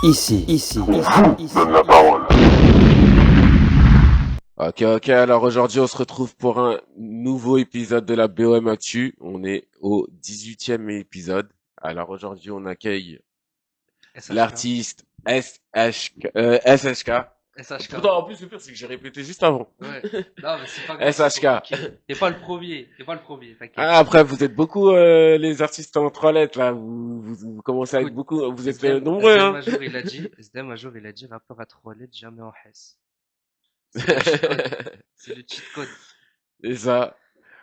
Donne la parole. Ok, alors aujourd'hui on se retrouve pour un nouveau épisode de la BOM Actu. On est au 18e épisode. Alors aujourd'hui on accueille SHK. l'artiste SHK. SHK. Pourtant en plus le pire c'est que j'ai répété juste avant. Ouais. Non, mais c'est pas grave, c'est SHK. compliqué. T'es pas le premier. T'es pas le premier, t'inquiète. Ah, après vous êtes beaucoup les artistes en trois lettres là. Vous commencez à être Écoute, beaucoup. Vous êtes SDM, nombreux SDM hein. un jour il a dit, SDM un jour il a dit, rappeur à trois lettres, jamais en Hesse. C'est le cheat code. C'est le cheat code. C'est ça.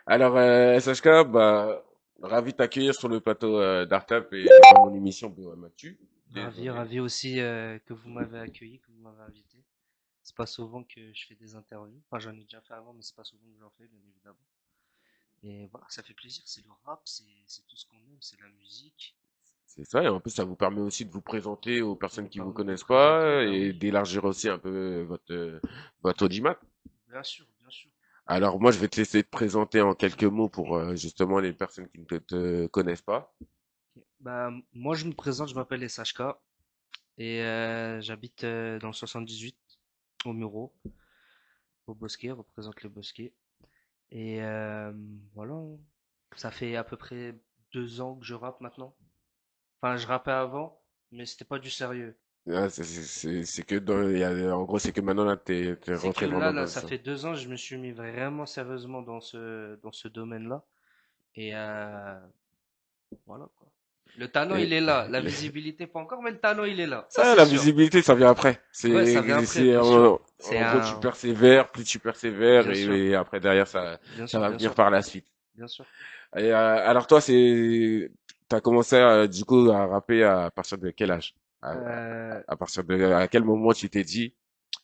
Alors, SHK, bah, ravi de t'accueillir sur le plateau d'Artap et dans mon émission BOM Actu. Ravi, Désolé. ravi aussi que vous m'avez accueilli, que vous m'avez invité. C'est pas souvent que je fais des interviews. Enfin, j'en ai déjà fait avant, mais c'est pas souvent que j'en fais, bien évidemment. Et voilà, ça fait plaisir. C'est le rap, c'est tout ce qu'on aime, c'est la musique. C'est ça, et en plus, ça vous permet aussi de vous présenter aux Ça personnes nous qui vous permet de nous connaissent présenter, pas bah et oui. d'élargir aussi un peu votre audimat. Bien sûr, bien sûr. Alors, moi, je vais te laisser te présenter en quelques mots pour justement les personnes qui ne te connaissent pas. Bah, moi, je me présente, je m'appelle SHK et j'habite dans le 78, au Muro, au Bosquet, représente le Bosquet. Et voilà, ça fait à peu près 2 ans que je rappe maintenant. Enfin, je rappais avant, mais c'était pas du sérieux. Ah, c'est que en gros, c'est que maintenant, là, t'es C'est que rentré là, vraiment là, dans ça ça. fait 2 ans, je me suis mis vraiment sérieusement dans ce domaine-là. Et voilà quoi. Le talent, il Et, est là. La visibilité, pas encore, mais le talent, il est là. Ça, ah, c'est la sûr. visibilité, ça vient après. Ouais, ça vient après, C'est bien sûr. C'est en gros, tu un... persévères, plus tu persévères, Bien sûr, et après derrière, bien ça sûr, va bien venir sûr, par la suite. bien sûr. Et alors toi, t'as commencé du coup à rapper à partir de quel âge? Euh, À partir de à quel moment tu t'es dit,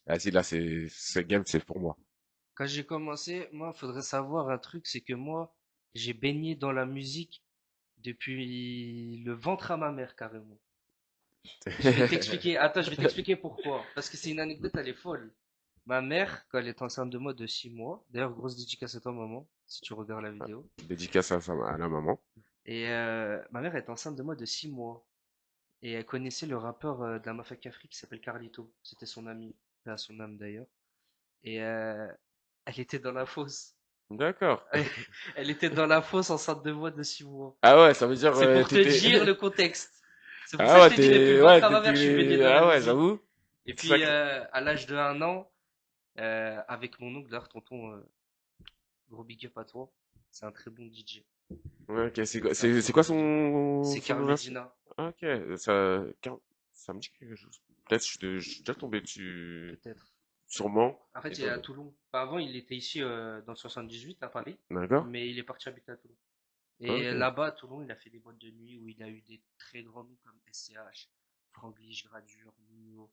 vas-y là, ce game, c'est pour moi. Quand j'ai commencé, moi, faudrait savoir un truc, c'est que moi, j'ai baigné dans la musique depuis le ventre à ma mère, carrément. Je vais t'expliquer, attends, je vais t'expliquer pourquoi. Parce que c'est une anecdote, elle est folle. Ma mère, quand elle est enceinte de moi de 6 mois, d'ailleurs, grosse dédicace à toi, maman, si tu regardes la vidéo. Dédicace à la maman. Et ma mère est enceinte de moi de 6 mois. Et elle connaissait le rappeur de la Mafia Cafri qui s'appelle Carlito. C'était son ami, paix à son âme d'ailleurs. Et elle était dans la fosse. D'accord. Elle était dans la fosse enceinte de moi de 6 mois. Ah ouais, ça veut dire C'est pour te dire t'étais le contexte. C'est pour ça ah que je ouais, t'ai dit depuis le ouais, ventre à ma mère, je suis baigné dans la ah ouais, musique. j'avoue. Et C'est ça puis que à l'âge de 1 an, avec mon oncle, d'ailleurs tonton, gros big up à toi, c'est un très bon DJ. ouais, ok, C'est un très c'est bon quoi DJ. C'est son Carl nom d'instru? Medina. Ah, ok, ça me dit quelque chose. Peut-être je suis déjà tombé dessus, Peut-être. sûrement. En fait, Et il est toi, à Toulon. Enfin, avant, il était ici dans le 78 à Paris, d'accord? mais il est parti habiter à Toulon. Et Ok. là-bas, à Toulon, il a fait des boîtes de nuit où il a eu des très grands noms comme SCH, Franglish, Gradure, Nino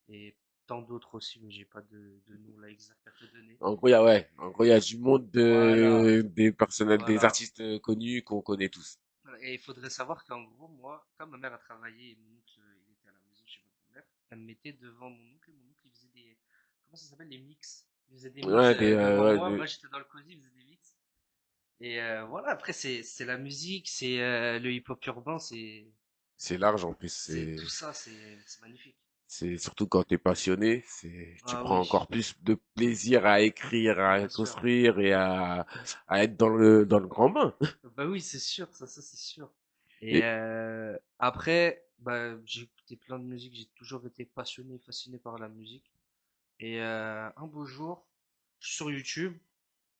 et tant d'autres aussi, mais j'ai pas de nom là exact à te donner. En gros, ouais, en gros, il y a du monde Voilà, des personnels, des voilà. artistes connus qu'on connaît tous. Et il faudrait savoir qu'en gros, moi, quand ma mère a travaillé et mon oncle, il était à la maison chez ma mère, elle me mettait devant mon oncle et mon oncle, il faisait des, comment ça s'appelle, les mix. Il faisait des mix Ouais, devant ouais, moi j'étais dans le cosy, il faisait des mix. Et voilà, après, c'est la musique, c'est le hip-hop urbain, c'est large en plus, c'est tout ça, c'est magnifique. c'est surtout quand t'es passionné, tu Ah prends oui, encore plus de plaisir à écrire, à bien sûr. construire et à être dans le grand bain. Bah oui, c'est sûr, ça c'est sûr. Et Et, après, bah, j'ai écouté plein de musique, j'ai toujours été passionné, fasciné par la musique. Et un beau jour, je suis sur YouTube,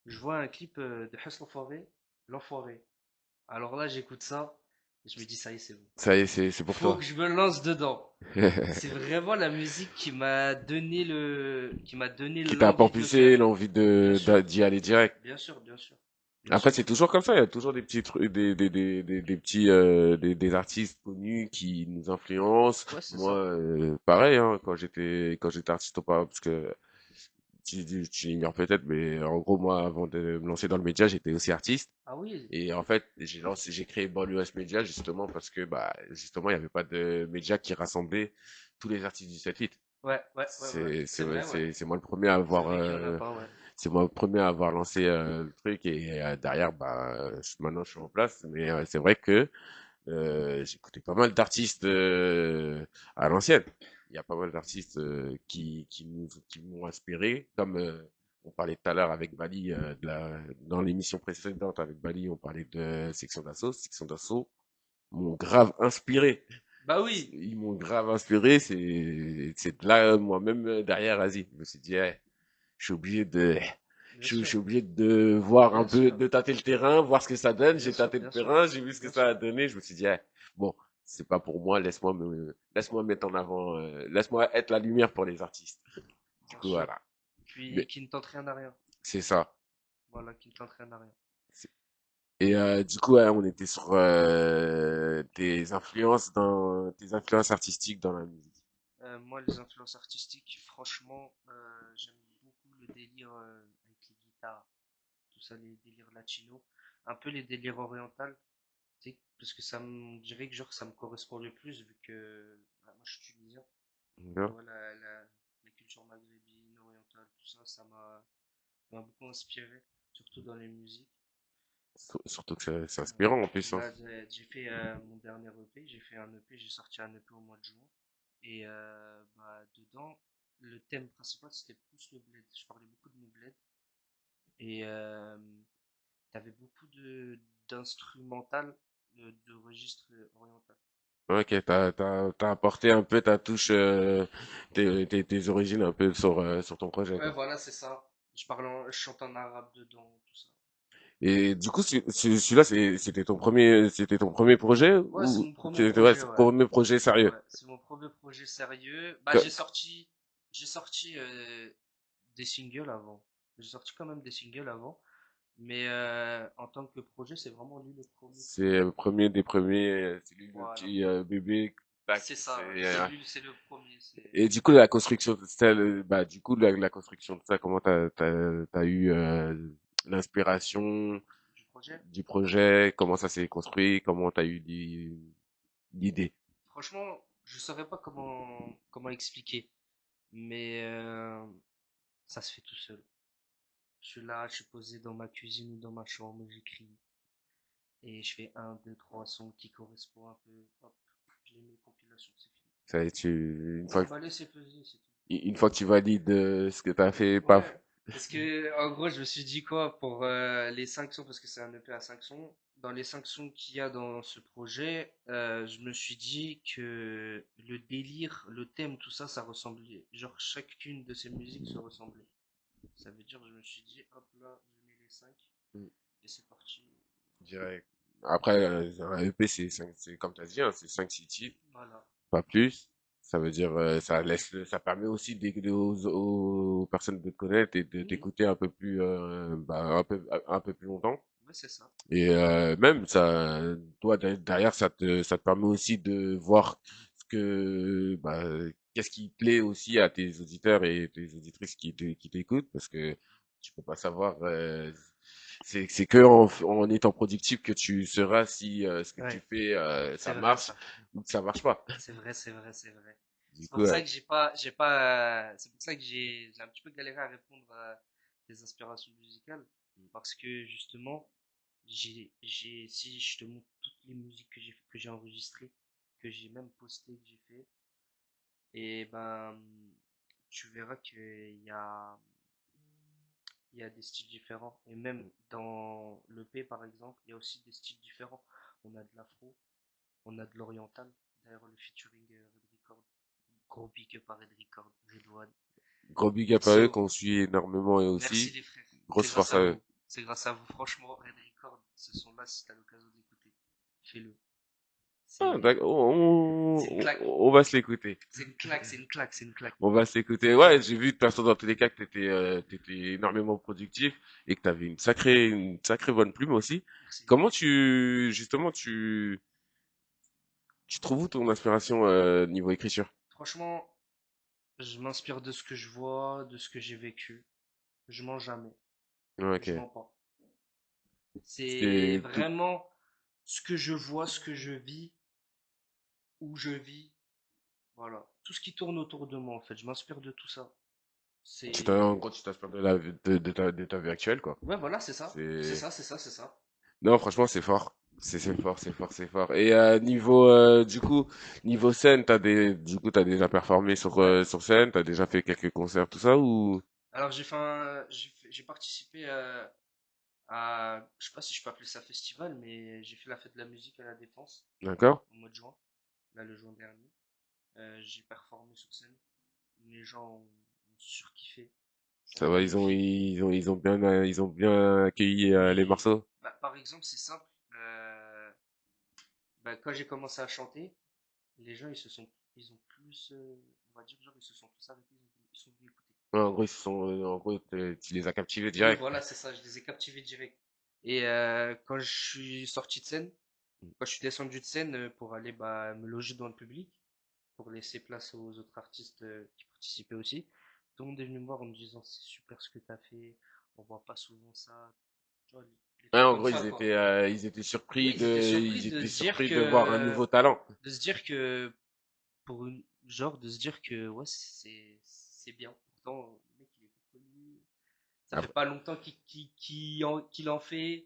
je vois un clip de Hess l'Enfoiré. Alors là, j'écoute ça, et je me dis, ça y est, c'est bon. ça y est, c'est pour Faut toi. que je me lance dedans. C'est vraiment la musique qui m'a donné Qui t'a l'envie de le propulsé faire. l'envie Bien sûr, d'y aller direct. bien sûr, bien sûr, bien Après, sûr. c'est toujours comme ça. Il y a toujours des petits trucs, des petits, des artistes connus qui nous influencent. Ouais, c'est Moi, ça. pareil, hein, quand j'étais artiste auparavant, parce que tu l'ignores peut-être, mais en gros, moi, avant de me lancer dans le média, j'étais aussi artiste. Ah oui, Et en fait, j'ai créé Banlieue Media justement parce que, bah, justement, il n'y avait pas de média qui rassemblait tous les artistes du 7-8. ouais, ouais, ouais, ouais. C'est vrai, ouais. C'est moi le premier à C'est avoir, vrai qu'il y en a pas, ouais. c'est moi le premier à avoir lancé le truc et derrière, bah, maintenant je suis en place. Mais c'est vrai que j'écoutais pas mal d'artistes à l'ancienne. Il y a pas mal d'artistes qui m'ont inspiré, comme on parlait tout à l'heure avec Bali, dans l'émission précédente avec Bali, on parlait de Section d'Assaut. Section d'Assaut m'ont grave inspiré. Bah oui, Ils m'ont grave inspiré. C'est de là, moi-même, derrière Asie. Je me suis dit, eh, je suis obligé de, bien sûr, je suis obligé de voir un bien peu, sûr, de tâter le terrain, voir ce que ça donne. bien J'ai sûr, tâté le bien sûr, terrain, j'ai vu ce que bien ça a sûr, donné. Je me suis dit, eh, bon, c'est pas pour moi. Laisse-moi mettre en avant, laisse-moi être la lumière pour les artistes. Du bien coup, sûr. voilà. Puis Mais qui ne tente rien à rien. c'est ça. Voilà, qui ne tente rien à rien. Et du coup, ouais, on était sur tes influences artistiques dans la musique. Moi, les influences artistiques, franchement, j'aime beaucoup le délire avec les guitares, tout ça, les délires latinos, un peu les délires orientaux, tu sais, parce que ça me je dirais que genre ça me correspond le plus vu que bah, moi je suis tunisien. Tu D'accord. vois, la culture maghrébine, orientale, tout ça, ça m'a beaucoup inspiré, surtout dans les musiques. Surtout que c'est Ouais. inspirant en plus, hein. Là, j'ai fait mon dernier EP, j'ai fait un EP, j'ai sorti un EP au mois de juin. Et bah, dedans, le thème principal c'était plus le bled. Je parlais beaucoup de mon bled. Et t'avais beaucoup d'instrumental, de registre oriental. Ok, t'as apporté un peu ta touche, tes origines un peu sur ton projet, Ouais, quoi. voilà, c'est ça. Je chante en arabe dedans, tout ça. Et du coup, celui-là, c'était ton premier projet Ouais, c'est ou mon premier c'était ouais, projet, c'est ton ouais. premier projet sérieux? Ouais, c'est mon premier projet sérieux. Bah, Que- j'ai sorti des singles avant. J'ai sorti quand même des singles avant. Mais en tant que projet, c'est vraiment lui le premier C'est projet. le premier des premiers, c'est lui le Voilà. petit bébé, tac. C'est ça, c'est le premier. C'est Et du coup, la construction de ça, bah, du coup, la construction de ça, comment t'as eu l'inspiration du projet. du projet, comment ça s'est construit, comment t'as eu l'idée. Franchement, je saurais pas comment expliquer, mais ça se fait tout seul. Je suis là, je suis posé dans ma cuisine ou dans ma chambre, j'écris et je fais un, deux, trois sons qui correspondent un peu. Hop, je les mets en compilation, c'est fini. Ça, C'est emballé, c'est pesé, c'est tout. une fois que tu valides ce que t'as fait, paf. Ouais, parce que en gros, je me suis dit quoi pour les 5 sons, parce que c'est un EP à 5 sons. Dans les 5 sons qu'il y a dans ce projet, je me suis dit que le délire, le thème, tout ça, ça ressemblait. Genre, chacune de ces musiques se ressemblait. Ça veut dire, je me suis dit, hop là, je mets les 5 Mm, et c'est parti. direct. Après, un EP, c'est comme tu as dit, hein, c'est 5-6 titres, Voilà. pas plus. Ça veut dire, ça permet aussi aux personnes de te connaître et de Mhm. t'écouter un peu plus, bah, un peu plus longtemps. Ouais, c'est ça. Et même ça, toi derrière, ça te permet aussi de voir bah, qu'est-ce qui plaît aussi à tes auditeurs et tes auditrices qui t'écoutent, parce que tu peux pas savoir. C'est que en étant productif que tu sauras si ce que tu Ouais, fais c'est ça vrai marche ça. ou que ça marche pas. C'est vrai, c'est vrai, c'est vrai. Du C'est coup, pour ça que c'est pour ça que j'ai un petit peu galéré à répondre à des inspirations musicales. Parce que justement, si je te montre toutes les musiques que j'ai enregistrées, que j'ai même postées, que j'ai fait, et ben, tu verras il y a des styles différents. Et même dans le P, par exemple, il y a aussi des styles différents. On a de l'afro, on a de l'oriental. D'ailleurs, le featuring Red Record. Gros big up à Red Record, Redouane. gros big up à eux So, qu'on suit énormément et merci aussi les frères. C'est grosse force grâce à à eux. vous. C'est grâce à vous. Franchement, Red Record, ce son-là, si t'as l'occasion d'écouter, fais-le. Ah, C'est, d'accord, c'est une claque. on va se l'écouter. C'est une claque, c'est une claque, c'est une claque. On va s'écouter. Ouais, j'ai vu de toute façon dans tous les cas que t'étais énormément productif et que t'avais une sacrée bonne plume aussi. Merci. Comment justement, tu trouves où ton inspiration niveau écriture? Franchement, je m'inspire de ce que je vois, de ce que j'ai vécu. Je mens jamais. Je Ok. mens pas. C'est C'est tout. vraiment ce que je vois, ce que je vis, où je vis. Voilà. Tout ce qui tourne autour de moi, en fait. Je m'inspire de tout ça. En C'est gros, tu t'inspires de ta vie actuelle, quoi. Ouais, voilà, c'est ça. C'est C'est, ça, c'est ça, c'est ça. non, franchement, c'est fort. C'est fort, c'est fort, c'est fort. Et niveau du coup niveau scène, t'as déjà performé Ouais. sur scène, t'as déjà fait quelques concerts tout ça ou Alors j'ai participé je sais pas si je peux appeler ça festival, mais j'ai fait la fête de la musique à la Défense d'accord? au mois de juin, là le juin dernier. J'ai performé sur scène. Les gens ont surkiffé. C'était Ça va, magnifique. ils ont bien accueilli les Oui, morceaux. bah, par exemple, c'est simple. Bah, quand j'ai commencé à chanter, les gens ils ont plus, on va dire, genre ils se sont tous arrêtés, ils sont venus écouter. Ouais, en gros, en gros, tu les as captivés Oui, direct. voilà, c'est ça, je les ai captivés direct. Et quand je suis sorti de scène, quand je suis descendu de scène pour aller bah, me loger dans le public, pour laisser place aux autres artistes qui participaient aussi, tout le monde est venu me voir en me disant c'est super ce que tu as fait, on voit pas souvent ça, tu vois, les Ouais, trucs en comme gros, ça quoi. Oui, ils étaient surpris de voir un nouveau talent. de se dire que pour une genre de se dire que ouais c'est bien. Pourtant le mec il est pas connu, ça fait Après, pas longtemps qu'il en fait.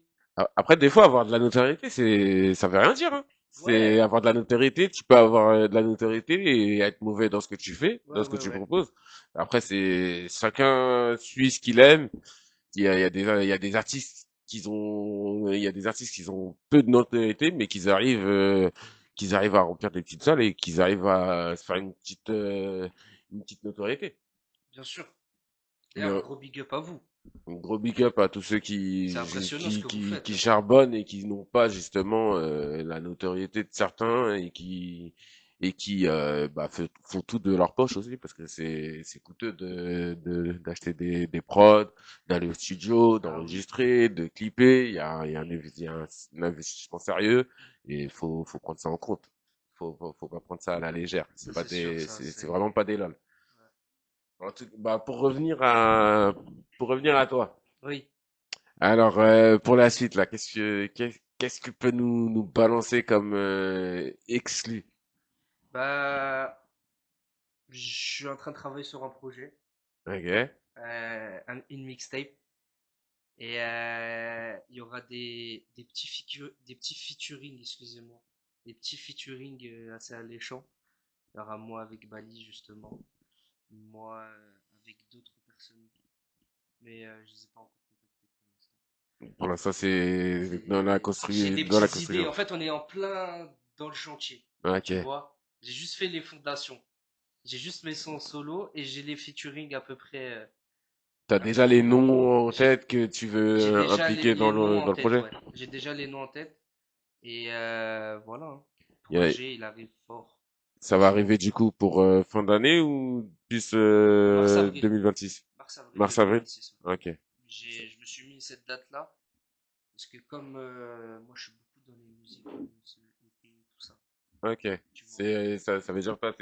après, des fois, avoir de la notoriété, ça veut rien dire, hein. C'est Ouais, avoir de la notoriété, tu peux avoir de la notoriété et être mauvais dans ce que tu fais, ouais, dans ce que ouais, tu ouais. proposes. Après, c'est chacun suit ce qu'il aime. Il y a des artistes il y a des artistes qui ont peu de notoriété, mais qu'ils arrivent à remplir des petites salles et qu'ils arrivent à se faire une petite notoriété. Bien sûr. Mais D'ailleurs, un gros big up à vous. un gros big up à tous ceux C'est impressionnant ce que vous faites, qui hein. charbonnent et qui n'ont pas justement la notoriété de certains et qui font tout de leur poche aussi parce que c'est coûteux d'acheter des prods, d'aller au studio, Ah oui, d'enregistrer, de clipper. Il y a un investissement sérieux et faut prendre ça en compte. Faut pas prendre ça à la légère. ça c'est sûr, ça C'est c'est. vraiment pas des lol. Ouais. Bah, pour revenir à toi. Oui. Alors, pour la suite, là, qu'est-ce que peut nous balancer comme exclu? Bah, je suis en train de travailler sur un projet, Ok. une mixtape, et il y aura des petits featuring, excusez-moi, des petits featuring assez alléchants. Il y aura moi avec Bali justement, moi avec d'autres personnes, mais je ne les ai pas encore contactés pour l'instant. Pour l'instant, c'est J'ai des dans la petites idées. construction. En fait, on est en plein dans le chantier. Tu Ok. vois, j'ai juste fait les fondations. J'ai juste mes sons solo et j'ai les featuring T'as à déjà peu les près dans. noms en tête que tu J'ai veux déjà impliquer les noms en dans le tête, projet? ouais. J'ai déjà les noms en tête et voilà, hein. Le Il y a- projet, il arrive fort, Ça va franchement. arriver du coup pour fin d'année ou plus Mars-avril. 2026? Mars-avril Mars-avril? 2026. Ouais. Ok. Je me suis mis cette date-là parce que comme moi, je suis beaucoup dans les musiques, tout ça. Ok. Tu vois. Ça veut dire toi,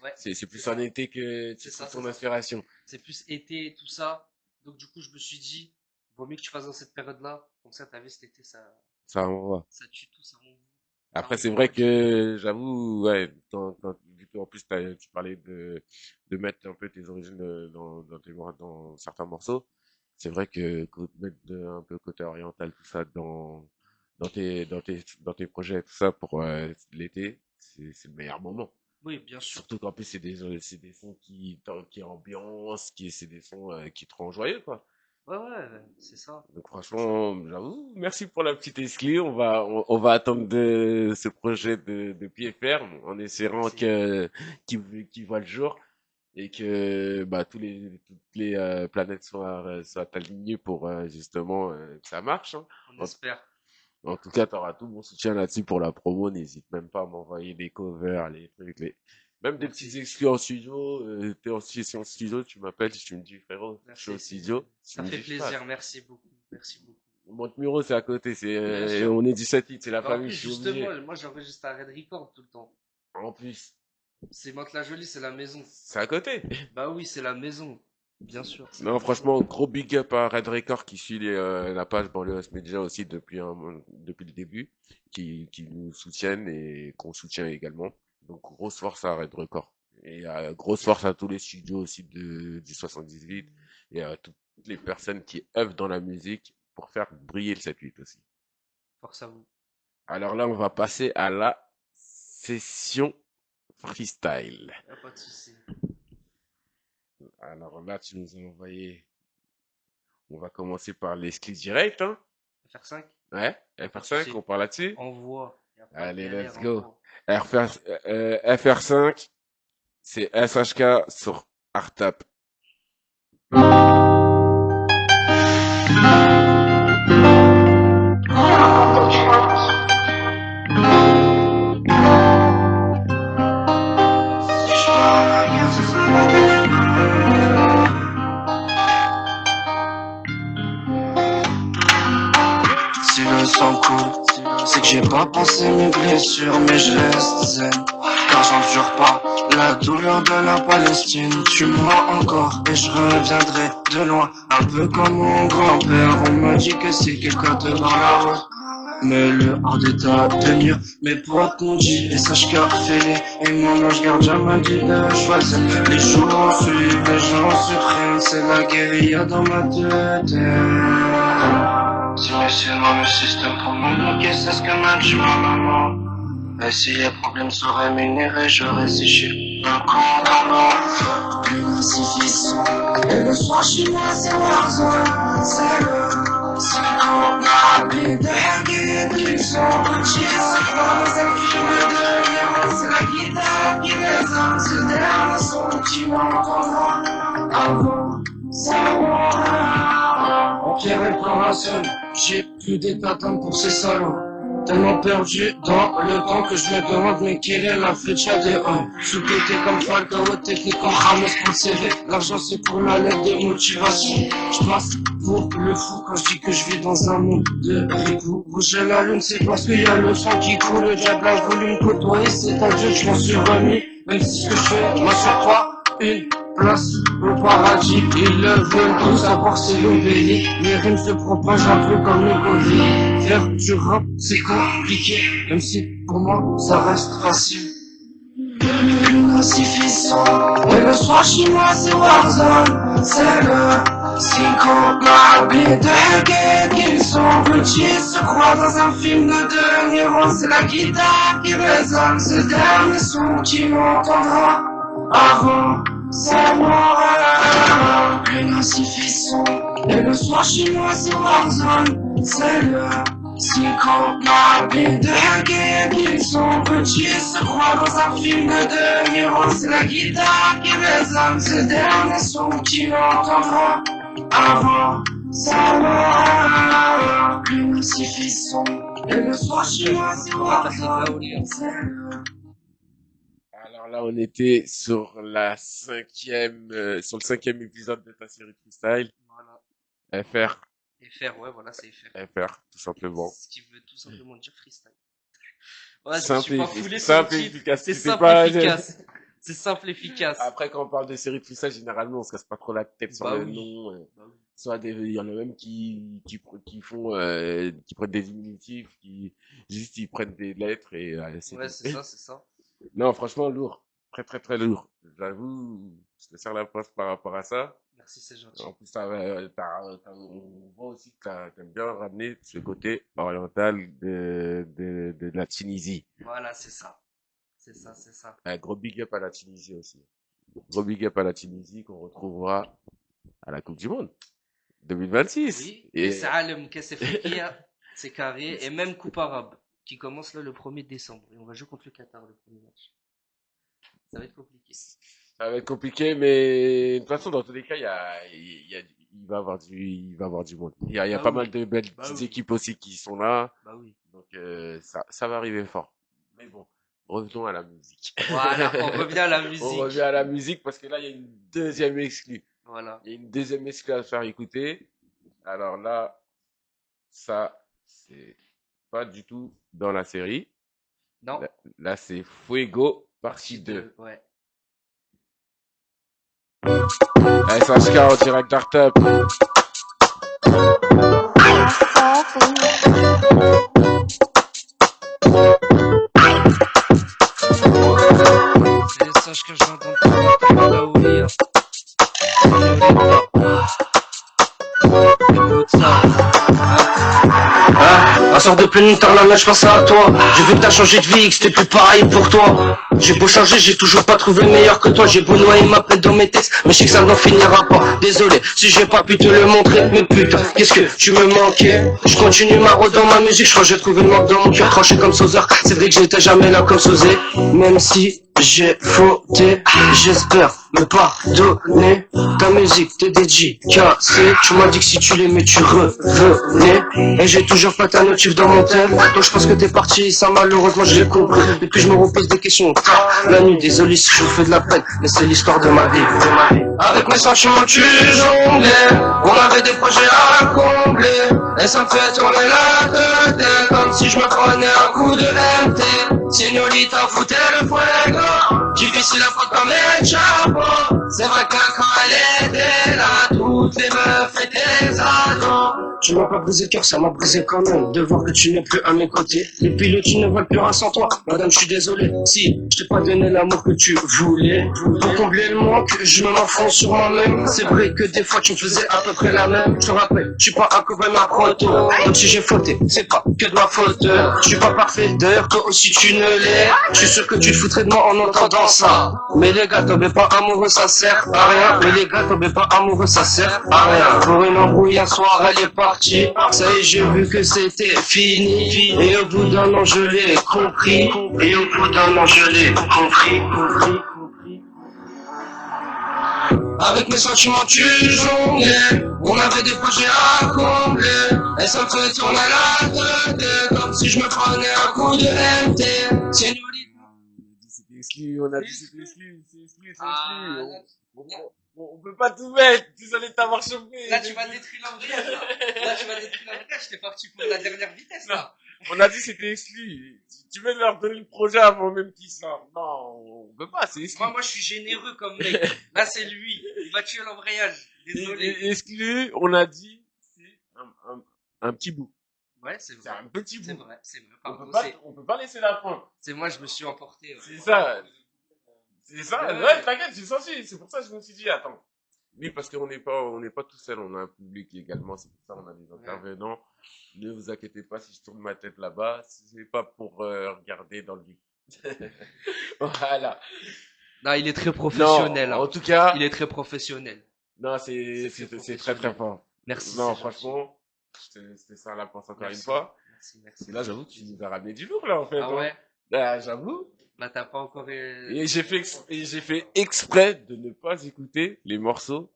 Ouais, c'est c'est plus en ça. été que tu C'est trouves ça, c'est ton ça. inspiration. C'est plus été, tout ça. Donc du coup, je me suis dit, vaut mieux que tu fasses dans cette période-là. Comme ça, t'as vu, cet été, Ça envoie. ça tue tout, ça Après, c'est vrai refroidit. que j'avoue, ouais, vu que en plus tu parlais de mettre un peu tes origines dans certains morceaux, c'est vrai que mettre un peu côté oriental, tout ça dans tes projets, tout ça pour l'été, c'est le meilleur moment. Oui, bien sûr. Surtout qu'en plus, c'est des sons qui ambiance, c'est des sons qui te rendent joyeux, quoi. Ouais, ouais, c'est ça. Donc C'est ça. franchement, j'avoue, merci pour la petite exclue. On va attendre ce projet de pied ferme en espérant Merci. qu'il voit le jour et que bah, toutes les planètes soient alignées pour justement que ça marche, hein. On En, espère. en tout cas, tu auras tout mon soutien là-dessus pour la promo. N'hésite même pas à m'envoyer des covers, les trucs, même des petites Merci. exclus en studio. Si c'est en studio, tu m'appelles, tu me dis frérot, je suis au Merci. studio. Tu Ça me fait dis, je passe. plaisir. Merci beaucoup. Merci beaucoup. Montemuro, c'est à côté, Bien sûr. on est 17 c'est la Et en famille, plus, je suis justement, obligé. moi, j'enregistre à Red Record tout le temps. En plus, C'est Mantes-la-Jolie, c'est la maison. c'est à côté. Bah oui, c'est la maison. Bien sûr, c'est la Non, maison. franchement, gros big up à Red Record qui suit la page Banlieue Media aussi depuis le début, qui nous soutiennent et qu'on soutient également. Donc, grosse force à Red Record. Et grosse force à tous les studios aussi du 78 et à toutes les personnes qui œuvrent dans la musique pour faire briller le 7-8 aussi. Force à vous. Alors là, on va passer à la session freestyle. Y a pas de souci. Alors là, tu nous as envoyé. On va commencer par les skills directs, hein? FR5, Ouais, y a pas de FR5, souci. on parle là-dessus. Envoie. Y a pas de Allez, galère, let's go. envoie. FR5, c'est SHK sur Artap. Si le sang coule, c'est que j'ai pas pensé mes blessures, mais je reste zen. Car j'endure pas la douleur de la Palestine. Tu mens encore et je reviendrai de loin. Un peu comme mon grand-père, on m'a dit que c'est quelqu'un de dans la route. Mais le hors d'état de nuire, mes potes m'ont dit, et sache qu'a fait et moi je garde jamais dit de choisir. Les jours suivent, les gens se prennent, c'est la guérilla dans ma tête. Si mais c'est moi le système pour me bloquer, c'est ce que m'a dit ma maman. Et si les problèmes sont rémunérés, j'aurais séché un condamnant. Le crucifix, et le soir chez moi c'est Warzone. C'est le psychonabi de Hagrid qui sont petits. C'est pas dans un film de Léon, c'est la guitare qui résonne. C'est le dernier son qui m'entendra avant sa mort. En pierre et formation, j'ai plus d'état d'âme pour ces salauds. Tellement perdu dans le temps que je me demande mais quelle est la flécha des hommes. Sous-côté comme Falcao, technique comme Ramos pour le CV. L'argent c'est pour la lettre de motivation. Je passe pour le fou quand je dis que je vis dans un monde de ripou. Bouger la lune c'est parce qu'il y a le sang qui coule. Le diable a voulu me côtoyer, c'est un dieu que je m'en suis remis. Même si ce que je fais m'assure pas une place au paradis. Ils le veulent tous savoir c'est l'obélie. Les rimes se propagent un peu comme le Covid. Faire du rap c'est compliqué, même si pour moi ça reste facile. Le crucifix et le soir chez moi c'est Warzone. C'est le psychonabi de Hagrid qui sont petits, se croient dans un film de Niro. C'est la guitare qui résonne, c'est le dernier son qui m'entendra avant sa mort. Le crucifix et le soir chez moi c'est Warzone. C'est le psychonabi de Hagrid qui sont petits, se croient dans un film de Niro. C'est la guitare qui résonne, c'est le dernier son qui m'entendra avant sa mort. Le crucifix et le soir chez moi c'est Warzone. C'est le Alors là, on était sur sur le 5e épisode de ta série freestyle. Voilà. FR, FR, ouais, voilà, c'est FR. FR, tout simplement. Ce qui veut tout simplement dire freestyle. Ouais, je Simple suis pas et foulé sur simple le et titre. efficace. C'est C'était simple pas- et efficace. C'est simple et efficace. Après, quand on parle de série freestyle, généralement, on se casse pas trop la tête sur Bah le oui. nom. Bah oui. Soit il y en a même qui font, qui prennent des diminutifs, juste ils prennent des lettres et c'est Ouais, tout. c'est ça, c'est ça. Non, franchement, lourd. Très, très, très lourd. J'avoue, je te serre la poisse par rapport à ça. Merci, c'est gentil. En plus, on voit aussi que t'aimes bien ramener ce côté oriental de la Tunisie. Voilà, c'est ça. C'est ça, c'est ça. Un gros big up à la Tunisie aussi. Gros big up à la Tunisie qu'on retrouvera à la Coupe du Monde 2026. Oui, Et c'est Alem, c'est Africain, c'est carré, et même Coupe arabe, qui commence là le 1er décembre. Et on va jouer contre le Qatar le premier match. Ça va être compliqué. ça va être compliqué, mais de toute façon, dans tous les cas, il va avoir du monde. Il y a Bah pas oui. mal de belles Bah petites oui. équipes aussi qui sont là. Bah oui. Donc, ça va arriver fort. Mais bon, revenons à la musique. Voilà, on revient à la On musique. revient à la musique parce que là, il y a une deuxième exclue. Voilà. Il y a une deuxième exclue à faire écouter. Alors là, ça, c'est pas du tout dans la série. Non. Là, c'est Fuego, partie 2. Ouais. SHK en direct d'Artup. C'est les sages que j'entends pas la oublier. Écoute ça. sort de pleine tard la main, je pense à toi. J'ai vu que t'as changé de vie, que c'était plus pareil pour toi. J'ai beau changer, j'ai toujours pas trouvé meilleur que toi. J'ai beau noyer ma peine dans mes textes, mais je sais que ça n'en finira pas. Désolé si j'ai pas pu te le montrer, mais putain, qu'est-ce que tu me manquais. Je continue ma route dans ma musique, je crois que j'ai trouvé le manque dans mon cœur, tranché comme Sauzeur. C'est vrai que j'étais jamais là comme Sauzé, même si j'ai fauté, j'espère me pardonner. Ta musique t'es dédicacée. Tu m'as dit que si tu l'aimais tu revenais. Et j'ai toujours pas ta notif dans mon tel. Donc je pense que t'es parti, ça malheureusement je l'ai compris. Depuis je me repose des questions la nuit, désolé si je vous fais de la peine, mais c'est l'histoire de ma vie. Avec mes sentiments tu jonglais. On avait des projets à combler. Et ça me fait tourner la tête, comme si je me prenais un coup de MT. Signorita foutait le fuego. Difficile à prendre comme les chapeaux. C'est vrai que quand elle était là, toutes les meufs étaient ados. Tu m'as pas brisé le cœur, ça m'a brisé quand même. De voir que tu n'es plus à mes côtés. Les pilotes, tu ne valent plus rien sans toi. Madame, je suis désolé. Si je t'ai pas donné l'amour que tu voulais. Pour combler le manque, je m'enfonce sur moi-même. C'est vrai que des fois tu me faisais à peu près la même. Je te rappelle, tu pas à couvrir ma proto. Même si j'ai fauté, c'est pas que de ma faute. Je suis pas parfait, d'ailleurs toi aussi tu ne l'es. Je suis sûr que tu te foutrais de moi en entendant ça. Mais les gars, tombez pas amoureux, ça sert à rien. Mais les gars, tombez pas amoureux, ça sert à rien. Pour une embrouille un soir, elle est partie. Ça y est, j'ai vu que c'était fini. Et au bout d'un an, je l'ai compris. Et au bout d'un an, je l'ai compris. Avec mes sentiments, tu jonglais. On avait des projets à combler. Et ça me fait tourner la tête, comme si je me prenais un coup de MT. Señorita. C'était exclu, on a dit c'était exclu, c'est exclu, c'est Ah, exclu. On peut pas tout mettre, désolé de t'avoir chopé. là, tu vas détruire l'embrayage, là. Là, tu vas détruire l'embrayage, t'es parti pour la dernière vitesse, là. On a dit c'était exclu. Tu veux leur donner le projet avant même qu'ils sortent. Non, on peut pas, c'est exclu. Moi, je suis généreux comme mec. Là, c'est lui. Il va tuer l'embrayage. Désolé. Exclu, on a dit, c'est un petit bout. Ouais, c'est C'est vrai. un petit C'est bout. vrai, c'est vrai. On peut pas laisser la fin. C'est moi, je me suis emporté. Ouais. C'est ça. C'est ça. Ouais, t'inquiète, j'ai senti. C'est pour ça que je me suis dit, attends. Oui, parce qu'on n'est pas tout seul. On a un public également. C'est pour ça qu'on a des intervenants. Ne vous inquiétez pas si je tourne ma tête là-bas. C'est pas pour regarder dans le vide. Voilà. Non, il est très professionnel. Non, hein. en tout cas. Il est très professionnel. Non, c'est très très fort. Merci. Non, franchement, c'était ça la pense encore une fois. Merci. Et là, j'avoue, tu nous as ramené du lourd là en fait. Ah ouais. Ah, j'avoue. Bah, t'as pas encore. Et j'ai fait exprès de ne pas écouter les morceaux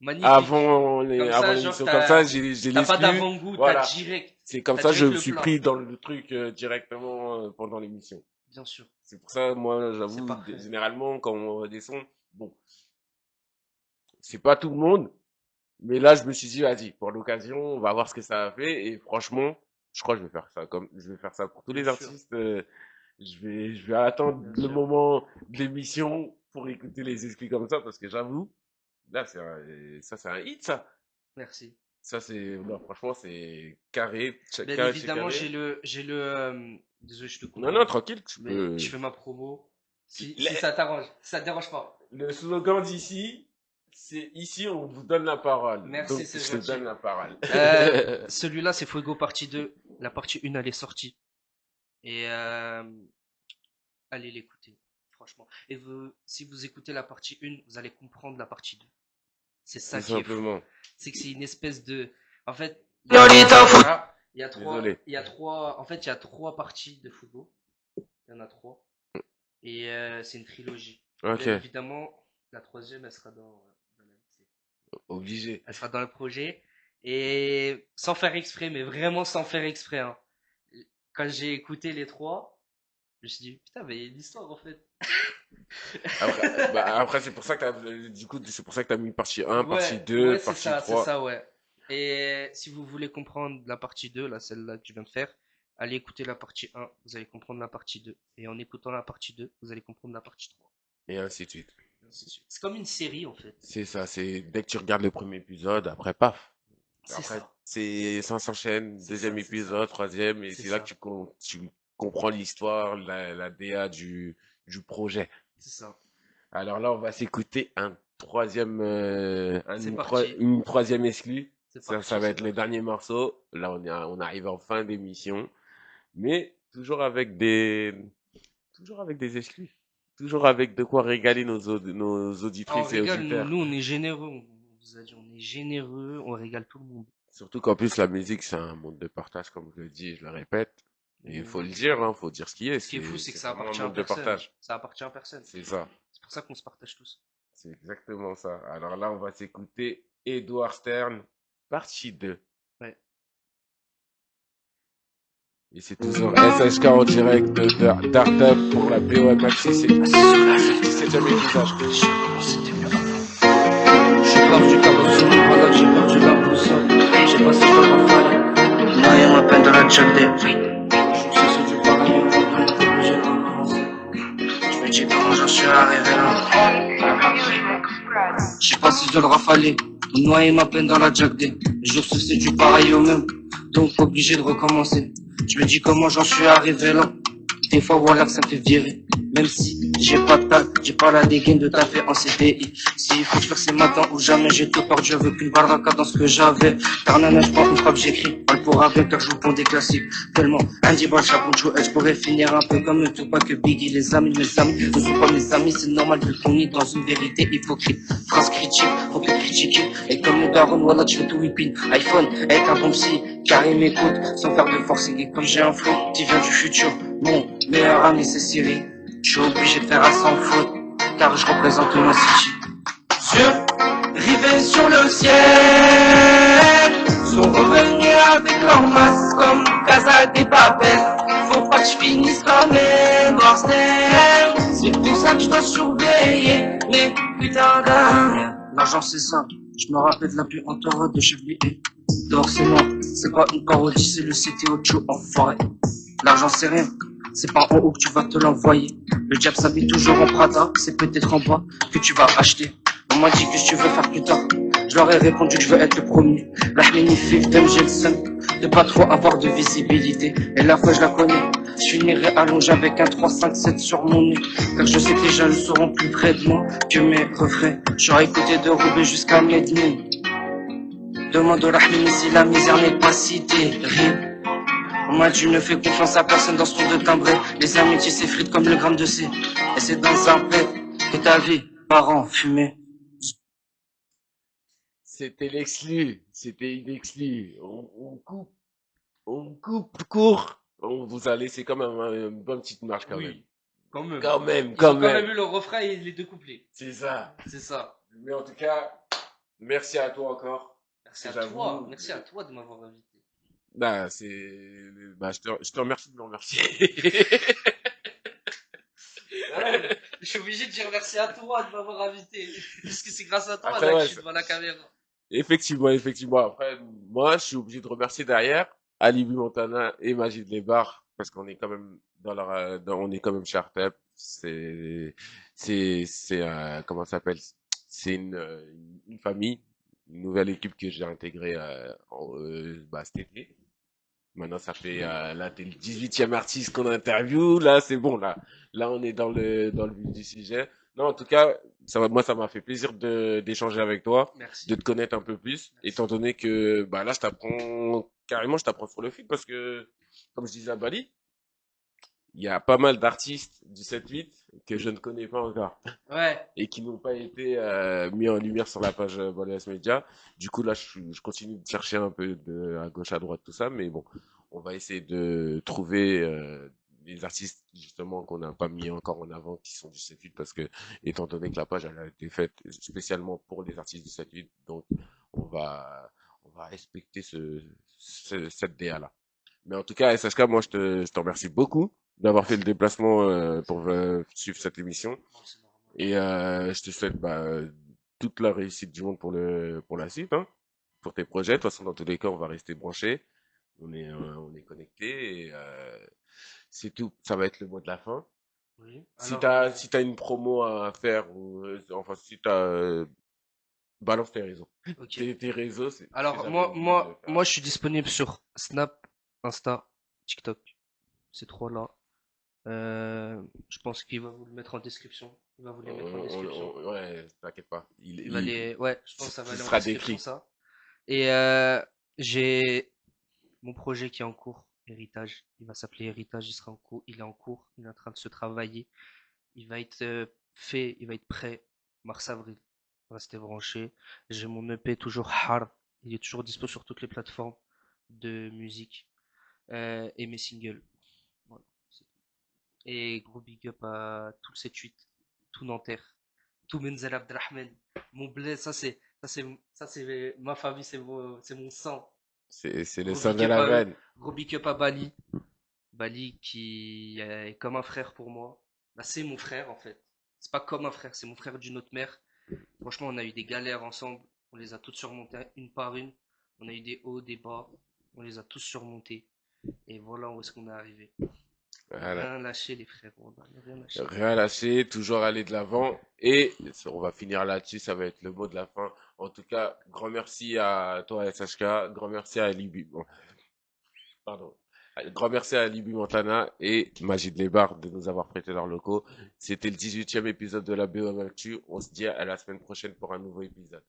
Magnifique. avant ça, l'émission. genre, Comme ça, j'ai T'as pas l'exclu. d'avant-goût, Voilà. t'as direct. C'est comme t'as ça, je direct me le suis plat. pris dans le truc directement pendant l'émission. Bien sûr. C'est pour ça, moi, C'est j'avoue, parfait. généralement, quand on redescend, bon, c'est pas tout le monde, mais là, je me suis dit, vas-y, pour l'occasion, on va voir ce que ça a fait, et franchement, je crois que je vais faire ça pour tous les Bien sûr. artistes. Je vais attendre Bien le sûr. moment de l'émission pour écouter les esprits comme ça, parce que j'avoue, là, c'est un hit, ça. Merci. Ça, non, franchement, c'est carré. Bien évidemment, j'ai le. Désolé, je te coupe. Non, tranquille, Mais je fais ma promo. Si Les- ça t'arrange, si ça te dérange pas. Le slogan d'ici, c'est ici, on vous donne la parole. Merci, Donc, c'est je te gentil. donne la parole. Celui-là, c'est Fuego partie 2. La partie 1, elle est sortie. Et allez l'écouter, franchement. Et si vous écoutez la partie 1, vous allez comprendre la partie 2. C'est ça Tout qui est fou. simplement. C'est que c'est une espèce de. En fait, Lolita, il y a Désolé. en fait, il y a 3 parties de Fuego. Il y en a 3. Et c'est une trilogie. Ok. Bien évidemment, la 3e, elle sera dans la Obligé. Elle sera dans le projet. Et sans faire exprès, mais vraiment sans faire exprès. Hein. Quand j'ai écouté les 3, je me suis dit, putain, mais il y a une histoire en fait. Après, c'est pour ça que du coup, c'est pour ça que t'as mis partie 1, partie 2, ouais, partie c'est 3. ça, ouais. Et si vous voulez comprendre la partie 2, là, celle-là que je viens de faire, allez écouter la partie 1, vous allez comprendre la partie 2. Et en écoutant la partie 2, vous allez comprendre la partie 3. Et ainsi de suite. C'est comme une série en fait. C'est ça, c'est dès que tu regardes le premier épisode, après, paf. C'est Après, ça. ça s'enchaîne, deuxième ça, c'est épisode, troisième, et C'est c'est là ça. que tu comprends l'histoire, la DA du projet. C'est ça. Alors là, on va s'écouter un troisième, C'est parti. une troisième exclue. C'est Ça parti, va c'est être le parti. dernier morceau. Là, on arrive en fin d'émission, mais toujours avec des exclus. Toujours avec de quoi régaler nos Ah, on auditrices et régale, auditeurs. nous on est généreux, on vous a dit, on est généreux, on régale tout le monde. Surtout qu'en plus, la musique, c'est un monde de partage, comme je le dis et je le répète. Et il faut le dire, hein, faut dire ce qui est. Ce qui est fou, c'est que C'est ça vraiment un appartient à monde de personne. partage. Ça appartient à personne. C'est ça. C'est pour ça qu'on se partage tous. C'est exactement ça. Alors là, on va s'écouter Edward Stern, partie 2. Ouais. Et c'est toujours SHK en direct d'Artep pour la BOMAXI. C'est le 17e épisode. J'ai perdu la boussole, voilà j'ai perdu la boussole. Je sais pas si je dois m'en faire. Noyé ma peine dans la Jack des c'est du pareil, j'ai recommencé. Je me dis comment j'en suis arrivé là. Je sais pas si je dois le rafaler. Noyer ma peine dans la Jack D. Les jours c'est du pareil au même. Donc obligé de recommencer. Je me dis comment j'en suis arrivé là. Des fois voilà que ça me fait virer. Même si j'ai pas de tact, j'ai pas la dégaine de taffer en CDI. S'il faut que je fasse c'est maintenant ou jamais, j'ai tout perdu avec une baraka dans ce que j'avais. Car nana, je prends une frappe, j'écris. On le pourra bien car je vous prends des classiques. Tellement indibal, chaque jour, je pourrais finir un peu comme tout pas que Biggie. Les amis de mes amis ne sont pas mes amis, c'est normal vu qu'on est dans une vérité hypocrite. Phrase critique, faut que critiquer. Et comme le daron, voilà, je fais tout whipping. iPhone, avec un bon psy, car il m'écoute, sans faire de forcing. Et comme j'ai un flow qui vient du futur, mon meilleur ami c'est Siri. Je suis obligé de faire à sans faute, car je représente ma city. Rivé sur le ciel, sont revenus avec leur masse comme Casa des Papel. Faut pas que je finisse comme Edward Stern. C'est pour ça que je dois surveiller les putains d'armes. L'argent c'est ça, je me rappelle de la plus honteuse de chef billet. Dehors c'est noir, c'est pas une parodie, c'est le CTO Joe enfoiré. L'argent c'est rien, c'est pas en haut que tu vas te l'envoyer. Le diable s'habille toujours en Prada, c'est peut-être en bas que tu vas acheter. On m'a dit que je veux faire plus tard. Je leur ai répondu que je veux être le premier. La magnifique d'M. Jensen, de pas trop avoir de visibilité. Et la fois je la connais, je finirai allongé avec un 3-5-7 sur mon nez. Car je sais que les jaloux seront plus près de moi que mes refrains. J'aurais écouté de Roubaix jusqu'à Medellin. Demande au Rahmini si la misère n'est pas si terrible. On m'a dit ne fais confiance à personne dans ce tour de timbré. Les amitiés s'effritent comme le gramme de C. Et c'est dans un pet que ta vie part en fumée. C'était l'exclu. C'était une exclu. On coupe court. On vous a laissé quand même une bonne petite marche quand même. Oui, quand même. Quand même, Ils quand ont quand même même. eu le refrain et les deux couplets. C'est ça. C'est ça. Mais en tout cas, merci à toi encore. Merci à J'avoue. toi. Merci à toi de m'avoir invité. Bah, je te remercie de me remercier. Je suis obligé de dire merci à toi de m'avoir invité. Parce que c'est grâce à toi Après, là, que ouais, je suis devant la caméra. effectivement. Après, moi, je suis obligé de remercier derrière Alibi Montana et Magid Lebar parce qu'on est quand même on est quand même chez Artep. Comment ça s'appelle? C'est une famille, une nouvelle équipe que j'ai intégrée, cet été. Maintenant, ça fait, là, t'es le 18e artiste qu'on interview. Là, c'est bon, là. Là, on est dans le vif du sujet. Non, en tout cas, moi, ça m'a fait plaisir d'échanger avec toi, Merci. de te connaître un peu plus, étant donné que, bah, là, je t'apprends sur le fil parce que, comme je disais à Bali, il y a pas mal d'artistes du 7-8 que je ne connais pas encore Ouais. et qui n'ont pas été mis en lumière sur la page Balaos Media. Du coup, là, je continue de chercher un peu à gauche, à droite, tout ça, mais bon, on va essayer de trouver les artistes justement qu'on n'a pas mis encore en avant, qui sont du 7-8, parce que étant donné que la page elle a été faite spécialement pour les artistes du 7-8, donc on va on va respecter cette DA là. Mais en tout cas, SHK, moi, je te remercie beaucoup d'avoir fait le déplacement pour suivre cette émission. Bon, c'est normal. Et je te souhaite toute la réussite du monde pour la suite, hein, pour tes projets. De toute façon, dans tous les cas, on va rester branchés. On est connectés. Et, c'est tout. Ça va être le mot de la fin. Oui. Si t'as une promo à faire ou enfin si balance tes réseaux. Ok. Tes réseaux, c'est. Alors, j'avais moi, envie de moi, faire. moi, je suis disponible sur Snap, Insta, TikTok. Ces trois-là. Je pense qu'il va vous le mettre en description. Il va vous les mettre en description. Ouais, t'inquiète pas. Ouais, je pense que ça va il aller en sera description, décrit. ça. Et j'ai mon projet qui est en cours, Héritage. Il va s'appeler Héritage, il sera en cours, il est en cours, il est en train de se travailler. Il va être fait, il va être prêt mars-avril. Restez branchés. J'ai mon EP toujours hard. Il est toujours dispo sur toutes les plateformes de musique et mes singles. Voilà. Et gros big up à tout le 7-8, tout Nanterre, tout Menzel Abdelrahman. Mon bled, ça c'est ma famille, c'est mon sang. C'est le Gros sang big de up la à eux. veine. Gros big up à Bali. Bali qui est comme un frère pour moi. Bah, c'est mon frère en fait. C'est pas comme un frère, c'est mon frère d'une autre mère. Franchement, on a eu des galères ensemble. On les a toutes surmontées une par une. On a eu des hauts, des bas. On les a tous surmontés. Et voilà où est-ce qu'on est arrivé. Voilà. Rien lâché, les frères. On va rien lâché. Rien lâcher, toujours aller de l'avant. Et on va finir là-dessus, ça va être le mot de la fin. En tout cas, grand merci à toi, SHK. Grand merci à Libi. Bon, pardon. Grand merci à Libi Montana et Magid Lebar de nous avoir prêté leurs locaux. C'était le 18e épisode de la BOM Actu. On se dit à la semaine prochaine pour un nouveau épisode.